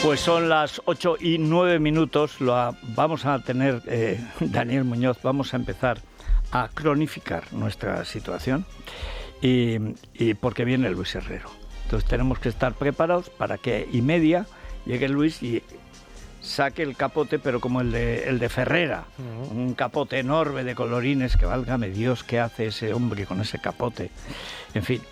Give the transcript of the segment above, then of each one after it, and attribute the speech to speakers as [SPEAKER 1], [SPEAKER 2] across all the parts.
[SPEAKER 1] Pues son las 8:09. Vamos a tener, Daniel Muñoz, vamos a empezar a cronificar nuestra situación y porque viene Luis Herrero. Entonces tenemos que estar preparados para que y media llegue Luis y saque el capote, pero como el de Ferrera, un capote enorme de colorines, que válgame Dios, ¿qué hace ese hombre con ese capote? En fin.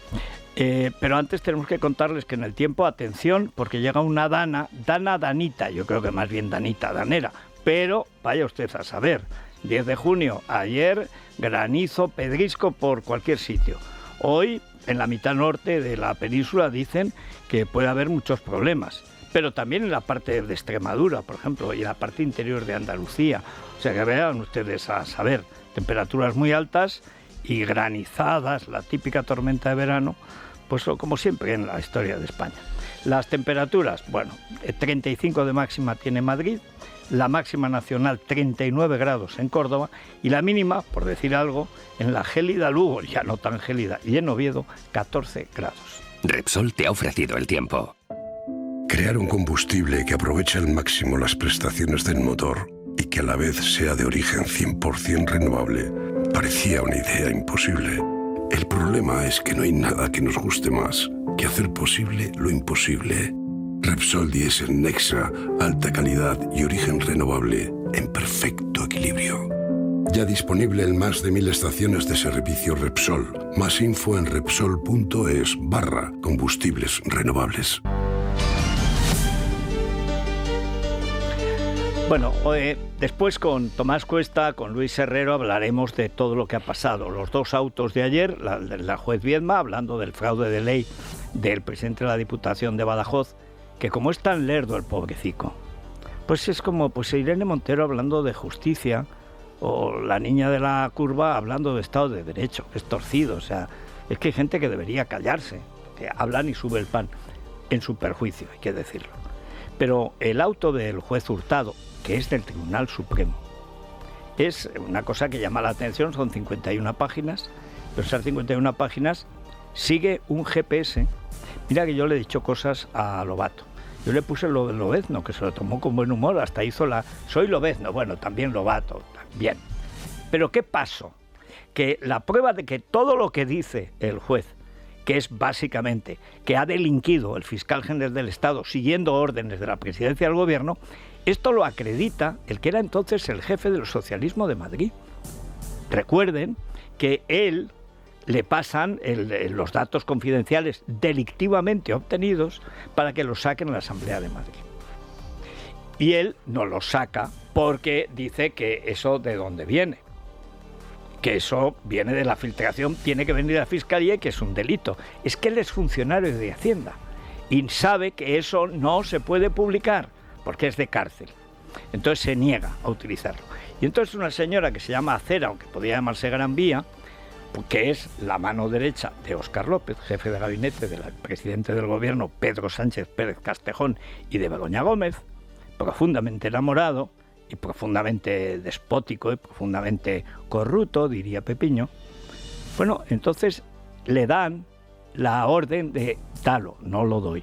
[SPEAKER 1] Pero antes tenemos que contarles que en el tiempo, atención, porque llega una danita, yo creo que más bien danera, pero vaya usted a saber, 10 de junio, ayer, granizo, pedrisco por cualquier sitio. Hoy, en la mitad norte de la península, dicen que puede haber muchos problemas, pero también en la parte de Extremadura, por ejemplo, y en la parte interior de Andalucía. O sea que vean ustedes a saber, temperaturas muy altas y granizadas, la típica tormenta de verano, pues como siempre en la historia de España. Las temperaturas, bueno, 35 de máxima tiene Madrid, la máxima nacional 39 grados en Córdoba y la mínima, por decir algo, en la gélida Lugo, ya no tan gélida, y en Oviedo 14 grados.
[SPEAKER 2] Repsol te ha ofrecido el tiempo.
[SPEAKER 3] Crear un combustible que aproveche al máximo las prestaciones del motor y que a la vez sea de origen 100% renovable parecía una idea imposible. El problema es que no hay nada que nos guste más que hacer posible lo imposible. Repsol Diesel Nexa, alta calidad y origen renovable en perfecto equilibrio. Ya disponible en más de 1000 estaciones de servicio Repsol. Más info en repsol.es/combustibles renovables.
[SPEAKER 1] Bueno, después con Tomás Cuesta, con Luis Herrero, hablaremos de todo lo que ha pasado. Los dos autos de ayer, la juez Viedma, hablando del fraude de ley del presidente de la Diputación de Badajoz, que como es tan lerdo el pobrecito, pues es como Irene Montero hablando de justicia, o la niña de la curva hablando de Estado de Derecho, que es torcido. O sea, es que hay gente que debería callarse, que hablan y sube el pan, en su perjuicio, hay que decirlo. Pero el auto del juez Hurtado, que es del Tribunal Supremo, es una cosa que llama la atención, son 51 páginas, pero esas 51 páginas sigue un GPS. Mira que yo le he dicho cosas a Lobato. Yo le puse lo del Lobezno, que se lo tomó con buen humor, hasta hizo soy Lobezno, bueno, también Lobato, bien. Pero ¿qué pasó? Que la prueba de que todo lo que dice el juez, que es básicamente que ha delinquido el fiscal general del Estado siguiendo órdenes de la presidencia del gobierno, esto lo acredita el que era entonces el jefe del socialismo de Madrid. Recuerden que él le pasan los datos confidenciales delictivamente obtenidos para que los saquen en la Asamblea de Madrid. Y él no los saca porque dice que eso de dónde viene. Que eso viene de la filtración, tiene que venir a la Fiscalía y que es un delito. Es que él es funcionario de Hacienda y sabe que eso no se puede publicar porque es de cárcel. Entonces se niega a utilizarlo. Y entonces una señora que se llama Acera, aunque podría llamarse Gran Vía, que es la mano derecha de Óscar López, jefe de gabinete del presidente del gobierno Pedro Sánchez Pérez Castejón y de Begoña Gómez, profundamente enamorado y profundamente despótico y profundamente corrupto, diría Pepiño. Bueno, entonces le dan la orden de dalo, no lo doy.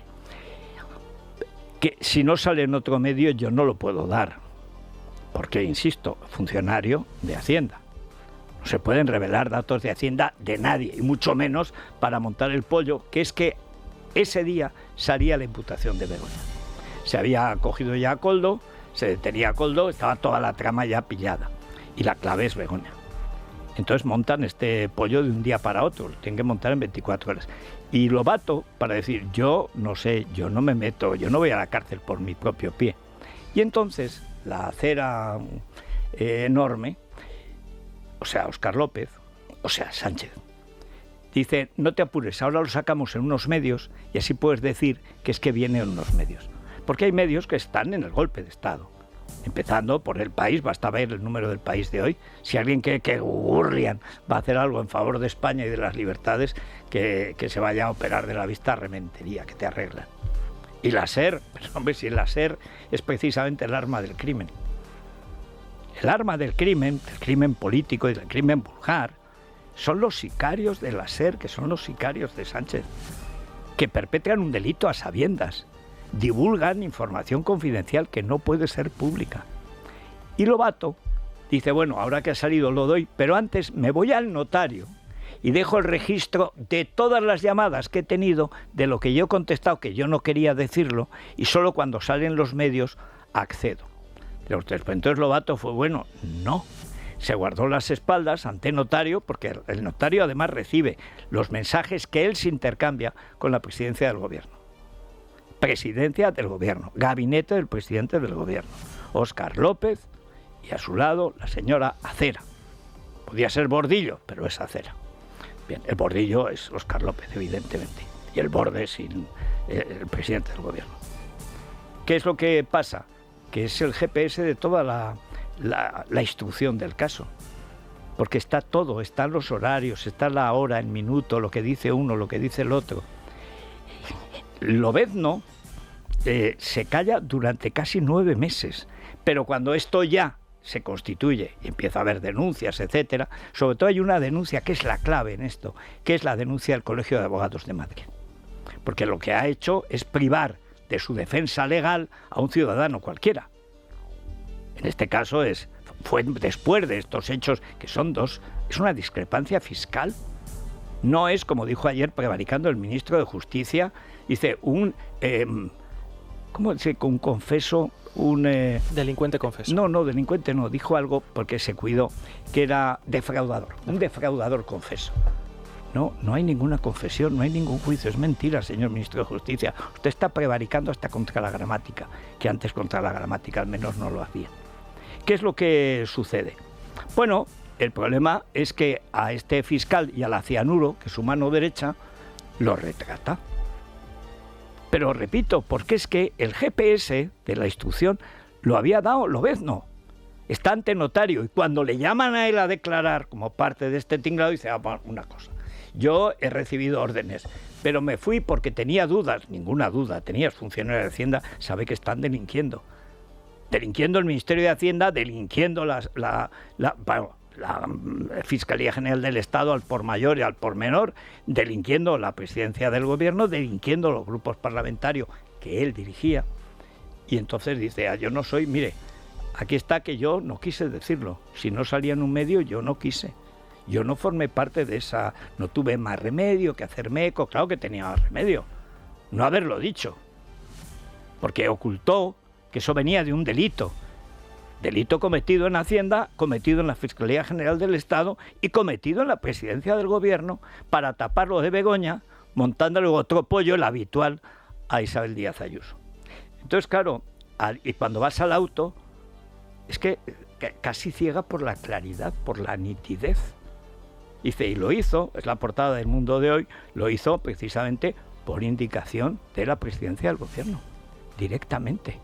[SPEAKER 1] Que si no sale en otro medio yo no lo puedo dar, porque, insisto, funcionario de Hacienda. No se pueden revelar datos de Hacienda de nadie, y mucho menos para montar el pollo, que es que ese día salía la imputación de Begoña. Se había cogido ya a Koldo, se detenía a Koldo, estaba toda la trama ya pillada, y la clave es Begoña. Entonces montan este pollo de un día para otro, lo tienen que montar en 24 horas. Y Lobato, para decir, yo no sé, yo no me meto, yo no voy a la cárcel por mi propio pie. Y entonces la Acera enorme, o sea, Óscar López, o sea, Sánchez, dice, no te apures, ahora lo sacamos en unos medios y así puedes decir que es que viene en unos medios. Porque hay medios que están en el golpe de Estado. Empezando por El País, basta ver el número del País de hoy. Si alguien cree que Gurlian va a hacer algo en favor de España y de las libertades, que se vaya a operar de la vista a Rementería, que te arreglan. Y la SER, pues hombre, si la SER es precisamente el arma del crimen. El arma del crimen político y del crimen vulgar, son los sicarios de la SER, que son los sicarios de Sánchez, que perpetran un delito a sabiendas, divulgan información confidencial que no puede ser pública. Y Lobato dice, bueno, ahora que ha salido lo doy, pero antes me voy al notario y dejo el registro de todas las llamadas que he tenido, de lo que yo he contestado, que yo no quería decirlo, y solo cuando salen los medios accedo. Entonces Lobato fue, bueno, no. Se guardó las espaldas ante notario, porque el notario además recibe los mensajes que él se intercambia con la presidencia del gobierno. Presidencia del gobierno, gabinete del presidente del gobierno, Óscar López, y a su lado la señora Acera. Podía ser Bordillo, pero es Acera. Bien, el Bordillo es Óscar López, evidentemente, y el borde es el presidente del gobierno. ¿Qué es lo que pasa? Que es el GPS de toda la instrucción del caso. Porque está todo, están los horarios, está la hora, el minuto, lo que dice uno, lo que dice el otro. Lobezno se calla durante casi 9 meses, pero cuando esto ya se constituye y empieza a haber denuncias, etcétera, sobre todo hay una denuncia que es la clave en esto, que es la denuncia del Colegio de Abogados de Madrid. Porque lo que ha hecho es privar de su defensa legal a un ciudadano cualquiera. En este caso fue después de estos hechos, que son dos, es una discrepancia fiscal. No es, como dijo ayer prevaricando el ministro de Justicia, dice ¿cómo dice? Un confeso,
[SPEAKER 4] delincuente confeso.
[SPEAKER 1] No, delincuente no, dijo algo porque se cuidó, que era defraudador, un defraudador confeso. No hay ninguna confesión, no hay ningún juicio, es mentira, señor ministro de Justicia. Usted está prevaricando hasta contra la gramática, que antes contra la gramática al menos no lo hacía. ¿Qué es lo que sucede? Bueno, el problema es que a este fiscal y a la Cianuro, que es su mano derecha, lo retrata. Pero repito, porque es que el GPS de la instrucción lo había dado Lobezno. Está ante notario y cuando le llaman a él a declarar como parte de este tinglado, dice, una cosa. Yo he recibido órdenes, pero me fui porque tenía dudas, ninguna duda, tenías funcionarios de Hacienda, sabe que están delinquiendo. Delinquiendo el Ministerio de Hacienda, delinquiendo la Fiscalía General del Estado al por mayor y al por menor, delinquiendo la presidencia del gobierno, delinquiendo los grupos parlamentarios que él dirigía. Y entonces dice, yo no soy, mire, aquí está que yo no quise decirlo. Si no salía en un medio, yo no quise. Yo no formé parte de esa, no tuve más remedio que hacerme eco, claro que tenía más remedio, no haberlo dicho, porque ocultó que eso venía de un delito cometido en Hacienda, cometido en la Fiscalía General del Estado y cometido en la presidencia del gobierno para taparlo de Begoña, montándole otro pollo, el habitual, a Isabel Díaz Ayuso. Entonces, claro, y cuando vas al auto, es que casi ciega por la claridad, por la nitidez. Dice, y lo hizo, es la portada del Mundo de hoy, lo hizo precisamente por indicación de la presidencia del gobierno, directamente.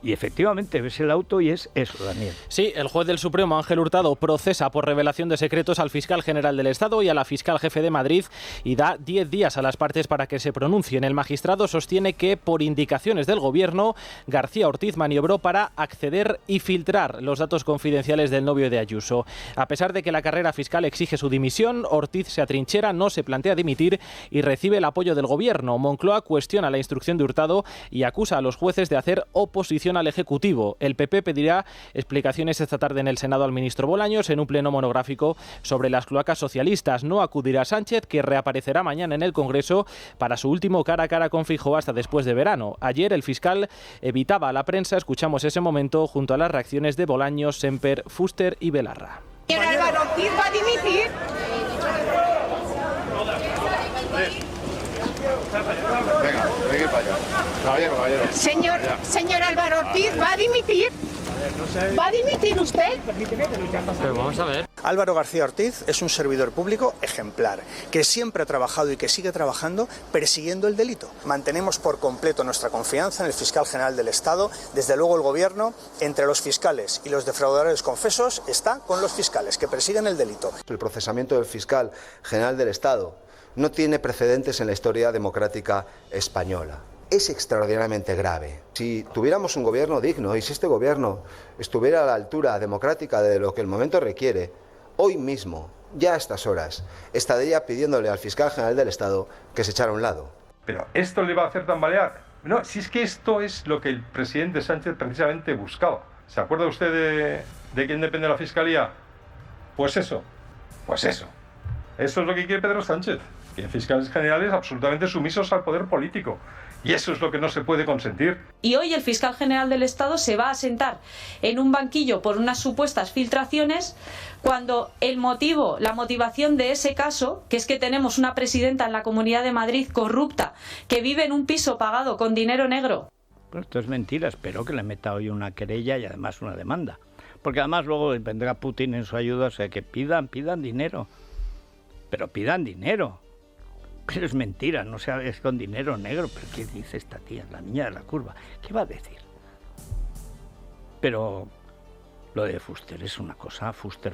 [SPEAKER 1] Y efectivamente ves el auto y es eso, Daniel.
[SPEAKER 4] Sí, el juez del Supremo, Ángel Hurtado, procesa por revelación de secretos al fiscal general del Estado y a la fiscal jefe de Madrid y da 10 días a las partes para que se pronuncien. El magistrado sostiene que, por indicaciones del gobierno, García Ortiz maniobró para acceder y filtrar los datos confidenciales del novio de Ayuso. A pesar de que la carrera fiscal exige su dimisión, Ortiz se atrinchera, no se plantea dimitir y recibe el apoyo del gobierno. Moncloa cuestiona la instrucción de Hurtado y acusa a los jueces de hacer oposición al Ejecutivo. El PP pedirá explicaciones esta tarde en el Senado al ministro Bolaños en un pleno monográfico sobre las cloacas socialistas. No acudirá Sánchez, que reaparecerá mañana en el Congreso para su último cara a cara con Feijóo hasta después de verano. Ayer el fiscal evitaba a la prensa. Escuchamos ese momento junto a las reacciones de Bolaños, Semper, Fuster y Belarra.
[SPEAKER 5] ¿Señor Álvaro Ortiz va a dimitir?
[SPEAKER 6] Venga para allá. Caballero.
[SPEAKER 5] Señor Álvaro Ortiz, ¿va a dimitir? ¿Va a dimitir usted?
[SPEAKER 4] Pero vamos a ver.
[SPEAKER 7] Álvaro García Ortiz es un servidor público ejemplar, que siempre ha trabajado y que sigue trabajando persiguiendo el delito. Mantenemos por completo nuestra confianza en el fiscal general del Estado. Desde luego el gobierno, entre los fiscales y los defraudadores confesos, está con los fiscales que persiguen el delito.
[SPEAKER 8] El procesamiento del fiscal general del Estado no tiene precedentes en la historia democrática española. Es extraordinariamente grave. Si tuviéramos un gobierno digno y si este gobierno estuviera a la altura democrática de lo que el momento requiere, hoy mismo, ya a estas horas, estaría pidiéndole al fiscal general del Estado que se echara a un lado.
[SPEAKER 6] Pero ¿esto le va a hacer tambalear?
[SPEAKER 9] No, si es que esto es lo que el presidente Sánchez precisamente buscaba. ¿Se acuerda usted de quién depende la Fiscalía? Pues eso. Eso es lo que quiere Pedro Sánchez. Que fiscales generales absolutamente sumisos al poder político. Y eso es lo que no se puede consentir.
[SPEAKER 10] Y hoy el fiscal general del Estado se va a sentar en un banquillo por unas supuestas filtraciones, cuando la motivación de ese caso, que es que tenemos una presidenta en la Comunidad de Madrid corrupta, que vive en un piso pagado con dinero negro.
[SPEAKER 1] Pero esto es mentira, espero que le meta hoy una querella y además una demanda. Porque además luego vendrá Putin en su ayuda, o sea que pidan dinero. Pero pidan dinero. Pero es mentira, no sea, es con dinero negro. ¿Pero qué dice esta tía, la niña de la curva? ¿Qué va a decir? Pero lo de Fuster es una cosa, Fuster,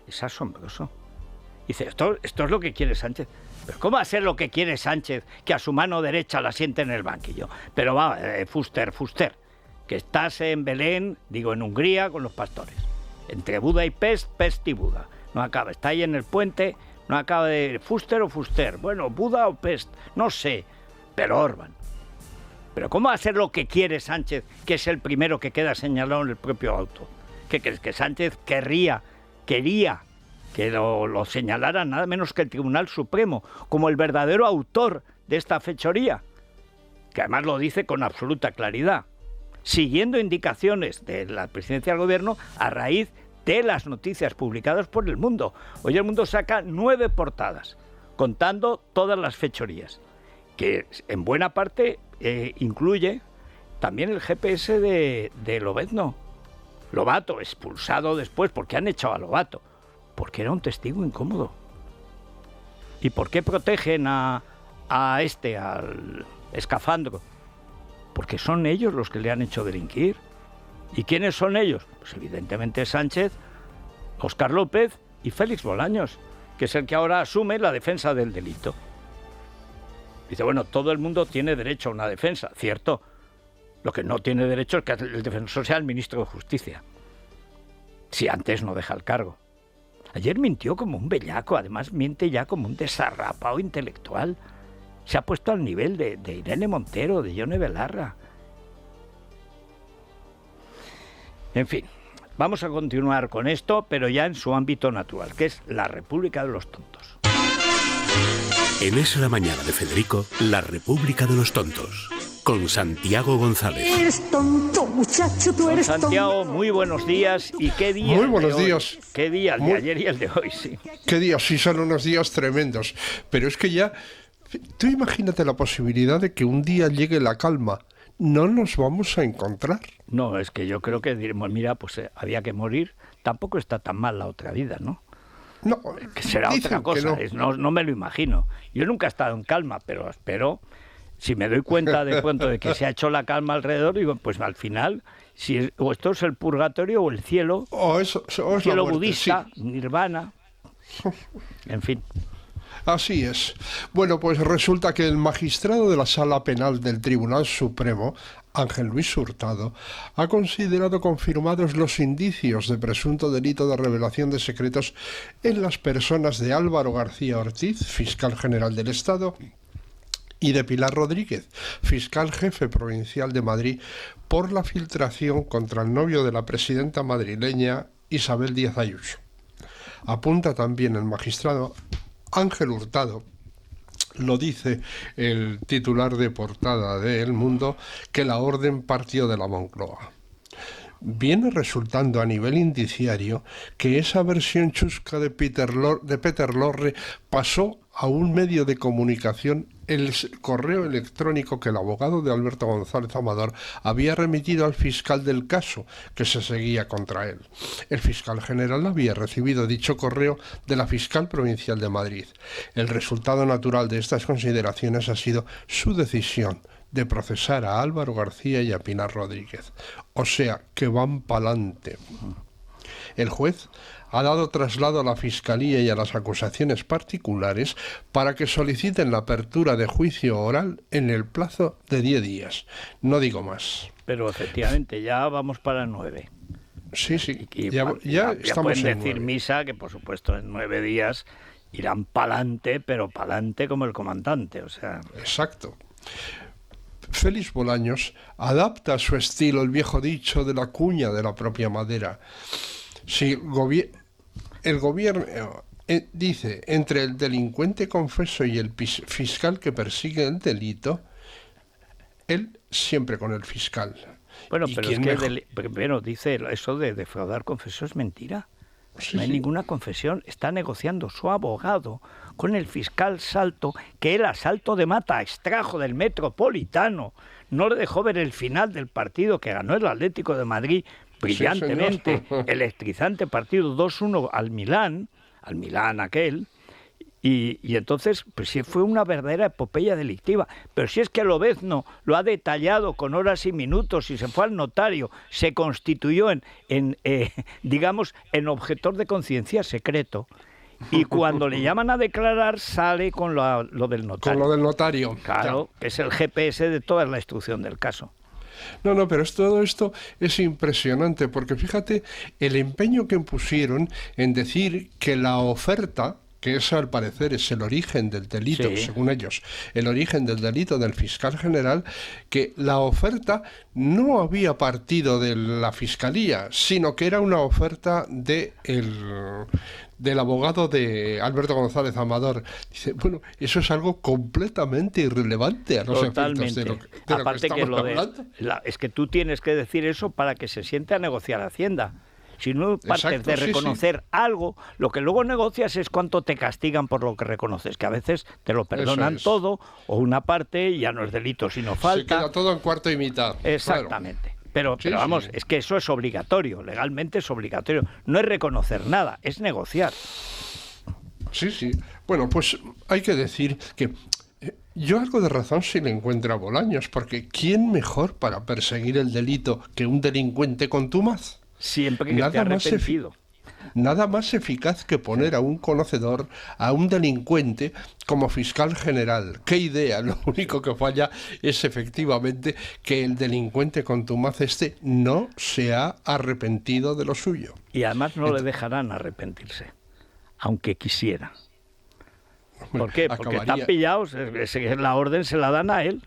[SPEAKER 1] es asombroso. Dice, esto es lo que quiere Sánchez. ¿Pero cómo va a ser lo que quiere Sánchez, que a su mano derecha la siente en el banquillo? Pero va, Fuster, que estás en Belén, digo en Hungría, con los pastores. Entre Buda y Pest, Pest y Buda. No acaba, está ahí en el puente... No acaba de Fuster o Fuster. Bueno, Buda o Pest. No sé. Pero Orbán. ¿Pero cómo va a ser lo que quiere Sánchez, que es el primero que queda señalado en el propio auto? ¿Qué crees? ¿Que Sánchez quería que lo señalara nada menos que el Tribunal Supremo como el verdadero autor de esta fechoría? Que además lo dice con absoluta claridad, siguiendo indicaciones de la presidencia del gobierno a raíz de las noticias publicadas por El Mundo. Hoy El Mundo saca 9 portadas, contando todas las fechorías, que en buena parte incluye también el GPS de Lobezno. Lobato, expulsado después, ¿por qué han echado a Lobato? Porque era un testigo incómodo. ¿Y por qué protegen al Escafandro? Porque son ellos los que le han hecho delinquir. ¿Y quiénes son ellos? Pues evidentemente Sánchez, Óscar López y Félix Bolaños, que es el que ahora asume la defensa del delito. Dice, bueno, todo el mundo tiene derecho a una defensa, cierto. Lo que no tiene derecho es que el defensor sea el ministro de Justicia, si antes no deja el cargo. Ayer mintió como un bellaco, además miente ya como un desarrapado intelectual. Se ha puesto al nivel de Irene Montero, de Yone Belarra. En fin, vamos a continuar con esto, pero ya en su ámbito natural, que es la República de los Tontos.
[SPEAKER 11] En Es la Mañana de Federico, la República de los Tontos, con Santiago González.
[SPEAKER 12] Eres tonto, muchacho, tú eres tonto.
[SPEAKER 1] Santiago, muy buenos días. ¿Y qué día?
[SPEAKER 13] Muy buenos días.
[SPEAKER 1] ¿Qué día? El de ayer y el de hoy, sí.
[SPEAKER 13] ¿Qué días? Sí, son unos días tremendos. Pero es que ya, tú imagínate la posibilidad de que un día llegue la calma. No nos vamos a encontrar.
[SPEAKER 1] No, es que yo creo que diremos, mira, pues había que morir. Tampoco está tan mal la otra vida, ¿no?
[SPEAKER 13] No,
[SPEAKER 1] que será otra cosa, no me lo imagino. Yo nunca he estado en calma, pero espero, si me doy cuenta de pronto de que se ha hecho la calma alrededor, digo, pues al final, o esto es el purgatorio o el cielo,
[SPEAKER 13] o es
[SPEAKER 1] cielo
[SPEAKER 13] muerte,
[SPEAKER 1] budista,
[SPEAKER 13] sí.
[SPEAKER 1] Nirvana, en fin.
[SPEAKER 13] Así es. Bueno, pues resulta que el magistrado de la Sala Penal del Tribunal Supremo, Ángel Luis Hurtado, ha considerado confirmados los indicios de presunto delito de revelación de secretos en las personas de Álvaro García Ortiz, fiscal general del Estado, y de Pilar Rodríguez, fiscal jefe provincial de Madrid, por la filtración contra el novio de la presidenta madrileña Isabel Díaz Ayuso. Apunta también el magistrado Ángel Hurtado, lo dice el titular de portada de El Mundo, que la orden partió de la Moncloa. Viene resultando a nivel indiciario que esa versión chusca de Peter Lorre pasó a un medio de comunicación el correo electrónico que el abogado de Alberto González Amador había remitido al fiscal del caso que se seguía contra él. El fiscal general había recibido dicho correo de la fiscal provincial de Madrid. El resultado natural de estas consideraciones ha sido su decisión de procesar a Álvaro García y a Pilar Rodríguez. O sea, que van pa'lante. El juez ha dado traslado a la Fiscalía y a las acusaciones particulares para que soliciten la apertura de juicio oral en el plazo de 10 días. No digo más.
[SPEAKER 1] Pero efectivamente, ya vamos para 9.
[SPEAKER 13] Sí, sí.
[SPEAKER 1] Ya
[SPEAKER 13] estamos
[SPEAKER 1] pueden
[SPEAKER 13] en
[SPEAKER 1] decir
[SPEAKER 13] 9.
[SPEAKER 1] misa que, por supuesto, en 9 días irán pa'lante, pero pa'lante como el comandante. O sea.
[SPEAKER 13] Exacto. Félix Bolaños adapta a su estilo el viejo dicho de la cuña de la propia madera. Si el gobierno dice, entre el delincuente confeso y el fiscal que persigue el delito, él siempre con el fiscal.
[SPEAKER 1] Bueno, pero es que primero dice eso de defraudar confesó es mentira. Sí, no hay ninguna confesión. Está negociando su abogado con el fiscal Salto, que el asalto de Mata extrajo del Metropolitano. No le dejó ver el final del partido que ganó el Atlético de Madrid brillantemente, sí, electrizante partido 2-1 al Milán aquel. Y entonces, pues sí, fue una verdadera epopeya delictiva. Pero si es que Lobezno lo ha detallado con horas y minutos y se fue al notario, se constituyó digamos, en objetor de conciencia secreto. Y cuando le llaman a declarar, sale con lo del notario.
[SPEAKER 13] Con lo del notario.
[SPEAKER 1] Claro, que es el GPS de toda la instrucción del caso.
[SPEAKER 13] No, pero todo esto es impresionante, porque fíjate el empeño que pusieron en decir que la oferta, que eso al parecer es el origen del delito, sí, según ellos, el origen del delito del fiscal general, que la oferta no había partido de la fiscalía, sino que era una oferta del abogado de Alberto González Amador. Dice, bueno, eso es algo completamente irrelevante a los efectos de lo que estamos hablando.
[SPEAKER 1] Es que tú tienes que decir eso para que se siente a negociar Hacienda. Si no partes de reconocer algo, lo que luego negocias es cuánto te castigan por lo que reconoces, que a veces te lo perdonan todo, o una parte, y ya no es delito sino falta.
[SPEAKER 13] Se queda todo en cuarto y mitad.
[SPEAKER 1] Exactamente. Claro. Pero vamos, es que eso es obligatorio, legalmente es obligatorio. No es reconocer nada, es negociar.
[SPEAKER 13] Sí. Bueno, pues hay que decir que yo algo de razón sí le encuentro a Bolaños, porque ¿quién mejor para perseguir el delito que un delincuente contumaz?
[SPEAKER 1] Siempre que esté arrepentido.
[SPEAKER 13] Nada más eficaz que poner a un conocedor, a un delincuente, como fiscal general. ¡Qué idea! Lo único que falla es efectivamente que el delincuente contumaz no se ha arrepentido de lo suyo.
[SPEAKER 1] Y además no le dejarán arrepentirse, aunque quisiera. ¿Por qué? Porque están pillados, la orden se la dan a él.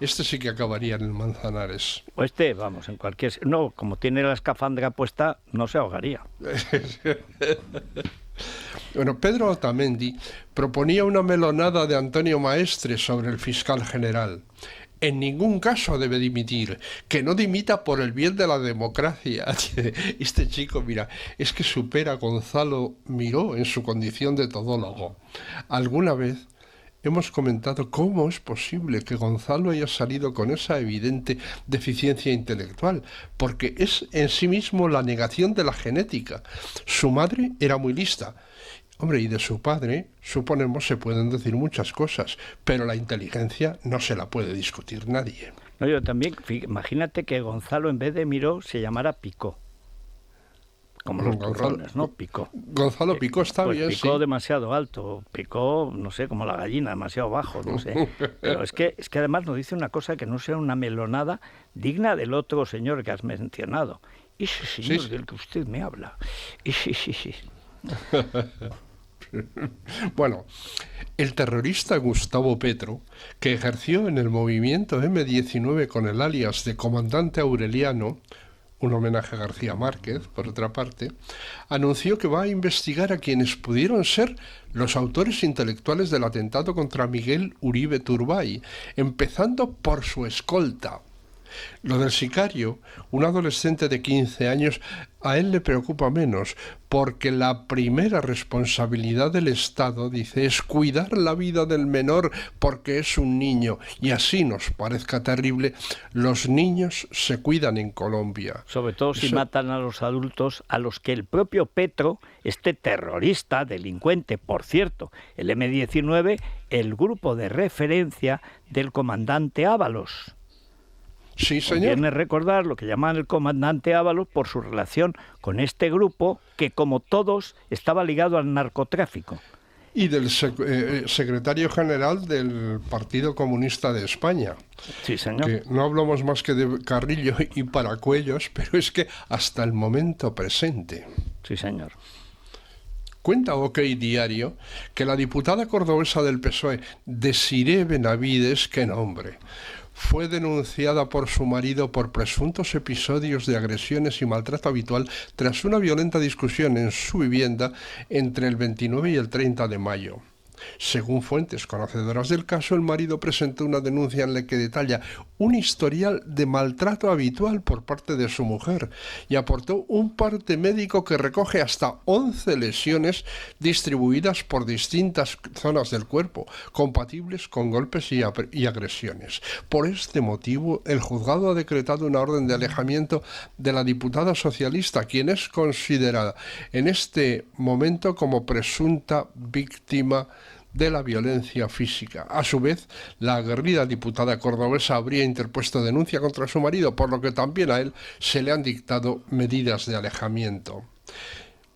[SPEAKER 13] Sí que acabaría en el Manzanares.
[SPEAKER 1] O vamos, en cualquier... No, como tiene la escafandra puesta, no se ahogaría.
[SPEAKER 13] Bueno, Pedro Otamendi proponía una melonada de Antonio Maestre sobre el fiscal general. En ningún caso debe dimitir, que no dimita por el bien de la democracia. Este chico, mira, es que supera a Gonzalo Miró en su condición de todólogo. Alguna vez hemos comentado cómo es posible que Gonzalo haya salido con esa evidente deficiencia intelectual, porque es en sí mismo la negación de la genética. Su madre era muy lista. Hombre, y de su padre, suponemos, se pueden decir muchas cosas, pero la inteligencia no se la puede discutir nadie.
[SPEAKER 1] No, yo también, imagínate que Gonzalo en vez de Miró se llamara Picó. Como los turrones, ¿no? Picó.
[SPEAKER 13] Gonzalo Picó está bien,
[SPEAKER 1] Picó
[SPEAKER 13] sí.
[SPEAKER 1] Demasiado alto, Picó, no sé, como la gallina, demasiado bajo, no sé. Pero es que además nos dice una cosa que no sea una melonada digna del otro señor que has mencionado. Ese señor del que usted me habla. Sí.
[SPEAKER 13] Bueno, el terrorista Gustavo Petro, que ejerció en el movimiento M-19 con el alias de Comandante Aureliano, un homenaje a García Márquez, por otra parte, anunció que va a investigar a quienes pudieron ser los autores intelectuales del atentado contra Miguel Uribe Turbay, empezando por su escolta. Lo del sicario, un adolescente de 15 años, a él le preocupa menos, porque la primera responsabilidad del Estado, dice, es cuidar la vida del menor porque es un niño, y así nos parezca terrible, los niños se cuidan en Colombia.
[SPEAKER 1] Sobre todo si matan a los adultos a los que el propio Petro, este terrorista, delincuente, por cierto, el M-19, el grupo de referencia del comandante Ábalos.
[SPEAKER 13] Sí, señor.
[SPEAKER 1] Conviene recordar lo que llaman el comandante Ábalos por su relación con este grupo que, como todos, estaba ligado al narcotráfico.
[SPEAKER 13] Y del secretario general del Partido Comunista de España.
[SPEAKER 1] Sí, señor.
[SPEAKER 13] Que no hablamos más que de Carrillo y Paracuellos, pero es que hasta el momento presente.
[SPEAKER 1] Sí, señor.
[SPEAKER 13] Cuenta OK Diario que la diputada cordobesa del PSOE, Desiré Benavides, qué nombre, fue denunciada por su marido por presuntos episodios de agresiones y maltrato habitual tras una violenta discusión en su vivienda entre el 29 y el 30 de mayo. Según fuentes conocedoras del caso, el marido presentó una denuncia en la que detalla un historial de maltrato habitual por parte de su mujer y aportó un parte médico que recoge hasta 11 lesiones distribuidas por distintas zonas del cuerpo, compatibles con golpes y agresiones. Por este motivo, el juzgado ha decretado una orden de alejamiento de la diputada socialista, quien es considerada en este momento como presunta víctima de la violencia física. A su vez, la aguerrida diputada cordobesa habría interpuesto denuncia contra su marido, por lo que también a él se le han dictado medidas de alejamiento.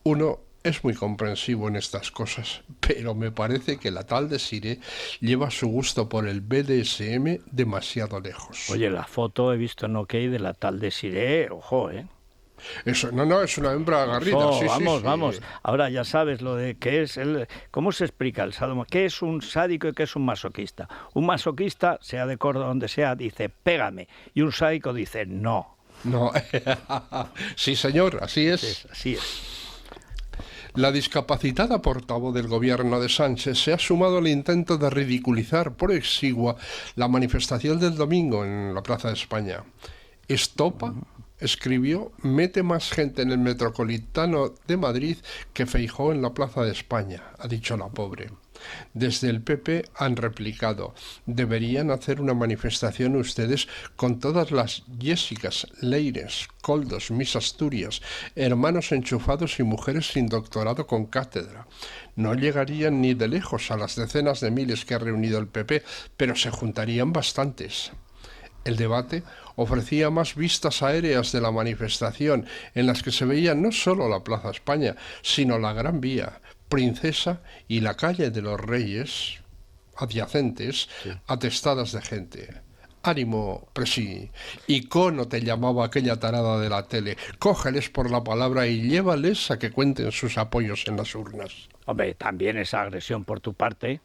[SPEAKER 13] Uno es muy comprensivo en estas cosas, pero me parece que la tal Desiré lleva su gusto por el BDSM demasiado lejos.
[SPEAKER 1] Oye, la foto he visto en OK de la tal Desiré, ojo,
[SPEAKER 13] Eso, no, es una hembra agarrida.
[SPEAKER 1] Ojo,
[SPEAKER 13] sí,
[SPEAKER 1] vamos.
[SPEAKER 13] Sí.
[SPEAKER 1] Ahora ya sabes lo de qué es ¿cómo se explica el sadomasoquismo? ¿Qué es un sádico y qué es un masoquista? Un masoquista, sea de Córdoba donde sea, dice pégame, y un sádico dice no.
[SPEAKER 13] No, sí señor, así es.
[SPEAKER 1] Sí, así es.
[SPEAKER 13] La discapacitada portavoz del gobierno de Sánchez se ha sumado al intento de ridiculizar por exigua la manifestación del domingo en la Plaza de España. Estopa, escribió, mete más gente en el Metropolitano de Madrid que Feijóo en la Plaza de España, ha dicho la pobre. Desde el PP han replicado, deberían hacer una manifestación ustedes con todas las Jessicas, Leires, Koldos, Miss Asturias, hermanos enchufados y mujeres sin doctorado con cátedra. No llegarían ni de lejos a las decenas de miles que ha reunido el PP, pero se juntarían bastantes. El debate ofrecía más vistas aéreas de la manifestación, en las que se veía no solo la Plaza España, sino la Gran Vía, Princesa y la calle de los Reyes, adyacentes, atestadas de gente. Ánimo, Presi. Icono te llamaba aquella tarada de la tele. Cógeles por la palabra y llévales a que cuenten sus apoyos en las urnas.
[SPEAKER 1] Hombre, también esa agresión por tu parte.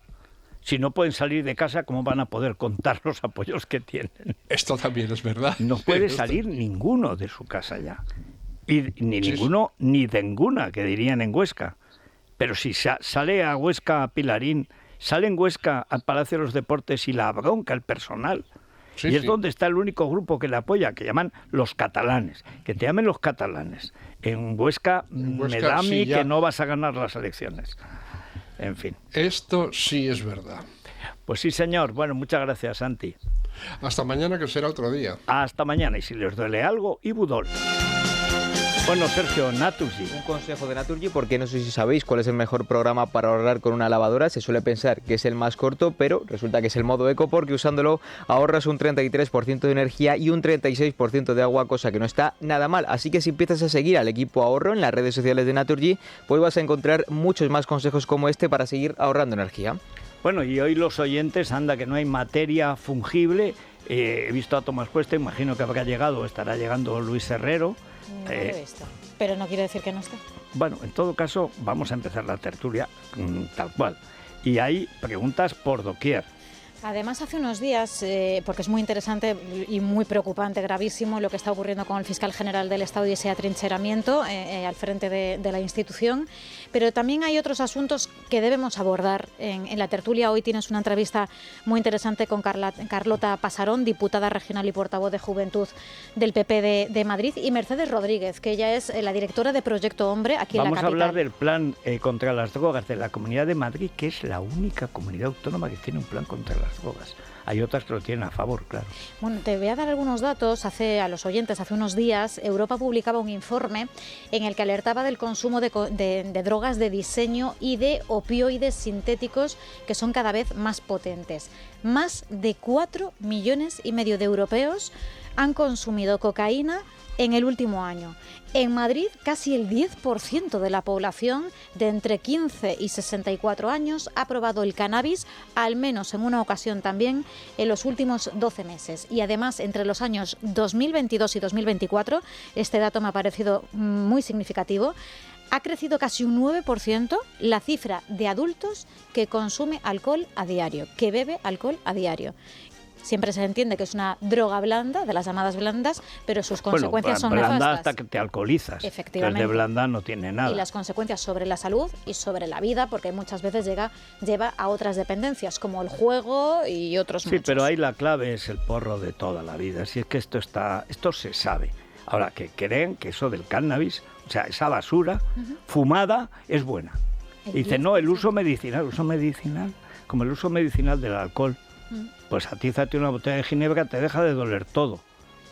[SPEAKER 1] Si no pueden salir de casa, ¿cómo van a poder contar los apoyos que tienen?
[SPEAKER 13] Esto también es verdad.
[SPEAKER 1] No puede salir ninguno de su casa ya. Y ni ninguno, ni de ninguna, que dirían en Huesca. Pero si sale a Huesca a Pilarín, sale en Huesca al Palacio de los Deportes y la bronca el personal. Y es donde está el único grupo que le apoya, que llaman los catalanes. Que te llamen los catalanes. En Huesca me da a mí que no vas a ganar las elecciones. En fin.
[SPEAKER 13] Esto sí es verdad.
[SPEAKER 1] Pues sí, señor. Bueno, muchas gracias, Santi.
[SPEAKER 13] Hasta mañana, que será otro día.
[SPEAKER 1] Hasta mañana. Y si les duele algo, Ibudol. Bueno, Sergio, Naturgy.
[SPEAKER 14] Un consejo de Naturgy, porque no sé si sabéis cuál es el mejor programa para ahorrar con una lavadora. Se suele pensar que es el más corto, pero resulta que es el modo eco, porque usándolo ahorras un 33% de energía y un 36% de agua, cosa que no está nada mal. Así que si empiezas a seguir al equipo ahorro en las redes sociales de Naturgy, pues vas a encontrar muchos más consejos como este para seguir ahorrando energía.
[SPEAKER 1] Bueno, y hoy los oyentes, anda que no hay materia fungible. He visto a Tomás Cuesta, imagino que habrá llegado o estará llegando Luis Herrero.
[SPEAKER 15] No lo he visto, pero no quiere decir que no esté.
[SPEAKER 1] Bueno, en todo caso, vamos a empezar la tertulia tal cual. Y hay preguntas por doquier.
[SPEAKER 15] Además, hace unos días, porque es muy interesante y muy preocupante, gravísimo, lo que está ocurriendo con el fiscal general del Estado y ese atrincheramiento al frente de la institución, pero también hay otros asuntos que debemos abordar en la tertulia. Hoy tienes una entrevista muy interesante con Carlota Pasarón, diputada regional y portavoz de Juventud del PP de Madrid, y Mercedes Rodríguez, que ella es la directora de Proyecto Hombre aquí en la capital.
[SPEAKER 1] Vamos a hablar del plan contra las drogas de la Comunidad de Madrid, que es la única comunidad autónoma que tiene un plan contra las drogas. Hay otras que lo tienen a favor, claro.
[SPEAKER 15] Bueno, te voy a dar algunos datos. A los oyentes, hace unos días, Europa publicaba un informe en el que alertaba del consumo de drogas de diseño y de opioides sintéticos, que son cada vez más potentes. Más de 4,5 millones de europeos han consumido cocaína en el último año. En Madrid, casi el 10% de la población de entre 15 y 64 años ha probado el cannabis, al menos en una ocasión también, en los últimos 12 meses. Y además, entre los años 2022 y 2024, este dato me ha parecido muy significativo, ha crecido casi un 9% la cifra de adultos que consume alcohol a diario, que bebe alcohol a diario. siempre se entiende que es una droga blanda, de las llamadas blandas, pero sus consecuencias son
[SPEAKER 1] blanda
[SPEAKER 15] nefastas.
[SPEAKER 1] hasta que te alcoholizas.
[SPEAKER 15] Efectivamente.
[SPEAKER 1] Que de blanda no tiene nada.
[SPEAKER 15] Y las consecuencias sobre la salud y sobre la vida, porque muchas veces lleva a otras dependencias, como el juego y otros muchos.
[SPEAKER 1] Sí, pero ahí la clave es el porro de toda la vida. Si es que esto se sabe. Ahora, que creen que eso del cannabis, o sea, esa basura fumada es buena. Y dicen, no, el uso medicinal, como el uso medicinal del alcohol. Pues atízate una botella de ginebra, te deja de doler todo.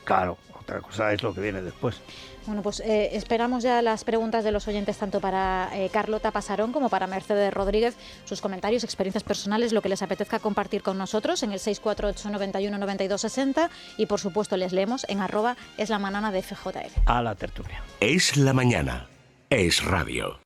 [SPEAKER 1] Claro, otra cosa es lo que viene después.
[SPEAKER 15] Bueno, pues esperamos ya las preguntas de los oyentes, tanto para Carlota Pasarón como para Mercedes Rodríguez, sus comentarios, experiencias personales, lo que les apetezca compartir con nosotros en el 648 91 92 60 y por supuesto les leemos en @eslamanana de FJL.
[SPEAKER 1] A la tertulia.
[SPEAKER 11] Es la mañana. Es radio.